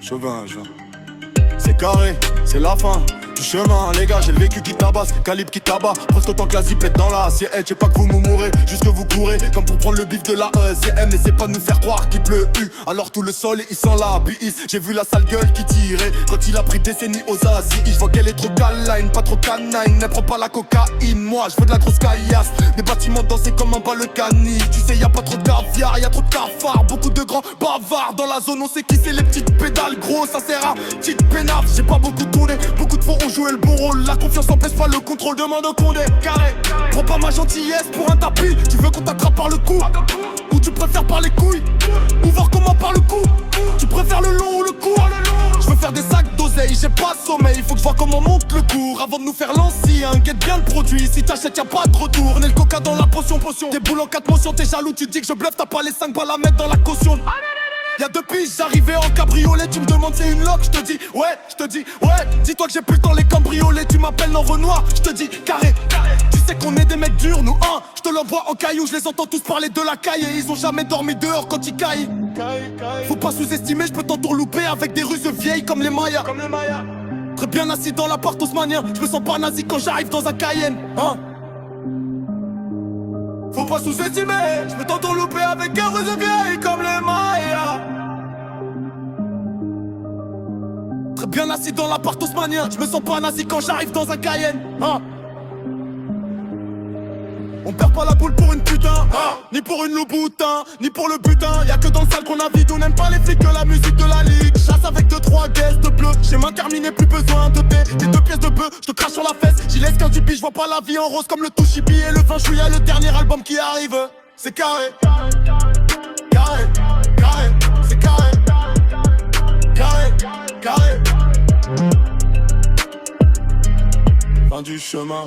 Chauvin. C'est carré, c'est la fin du chemin, les gars, j'ai le vécu qui tabasse, calibre qui tabat, presque autant que la zipette dans la assiette. J'ai pas que vous mourrez, juste que vous courez, comme pour prendre le bif de la ECM. Et c'est pas de nous faire croire qu'il pleut, alors tout le sol il sent la bise. J'ai vu la sale gueule qui tirait, quand il a pris décennies aux Asie. Je vois qu'elle est trop câline, pas trop canine, elle prend pas la cocaïne. Moi, je veux de la grosse caillasse, des bâtiments dansés comme un balcani. Tu sais, y'a pas trop de caviar, y'a trop de cafards, beaucoup de grands bavards. Dans la zone, on sait qui c'est les petites pédales, gros, ça sert à petite pénave. J'ai pas beaucoup tourné, beaucoup de fois on jouait le bon rôle. La confiance empêche pas le contrôle, demande au Condé. Carré, prends pas ma gentillesse pour un tapis. Tu veux qu'on t'attrape par le cou, ou tu préfères par les couilles, ou voir comment par le cou. Tu préfères le long ou le court? Je veux faire des sacs d'oseille, j'ai pas sommeil. Faut que je vois comment monte le cours avant de nous faire l'ancien. Guette bien le produit, si t'achètes y'a pas de retour. Né le coca dans la potion. T'es boule en 4 motions, t'es jaloux, tu dis que je bluffe. T'as pas les 5 balles à mettre dans la caution. Y'a 2 piges, j'arrivais en cabriolet. Tu me demandes c'est une loque, je te dis ouais. Dis-toi que j'ai plus le temps les cambriolets. Tu m'appelles en Renoir, je te dis carré. Tu sais qu'on est des mecs durs, nous hein. Je te l'envoie en caillou, je les entends tous parler de la caille. Et ils ont jamais dormi dehors quand ils caillent. Faut pas sous-estimer, je peux t'entourlouper avec des ruses vieilles comme les Mayas. Très bien assis dans l'appart haussmannien. Je me sens pas nazi quand j'arrive dans un Cayenne hein. Faut pas sous-estimer, je peux t'entourlouper avec un ruse vieille comme les Mayas. Très bien assis dans l'appart haussmannien. Je me sens pas nazi quand j'arrive dans un Cayenne hein. On perd pas la boule pour une putain ni pour une loup-boutin, ni pour le butin. Y'a que dans le sale qu'on a vide, on n'aime pas les flics que la musique de la ligue. Chasse avec 2-3 guests de bleu, j'ai main terminée, plus besoin de paix. Des 2 pièces de bœuf, je te crache sur la fesse. J'y laisse qu'un tupi, je vois pas la vie en rose comme le Touchipi. Et le 20 juillet, le dernier album qui arrive. C'est carré, c'est carré, carré. Fin du chemin.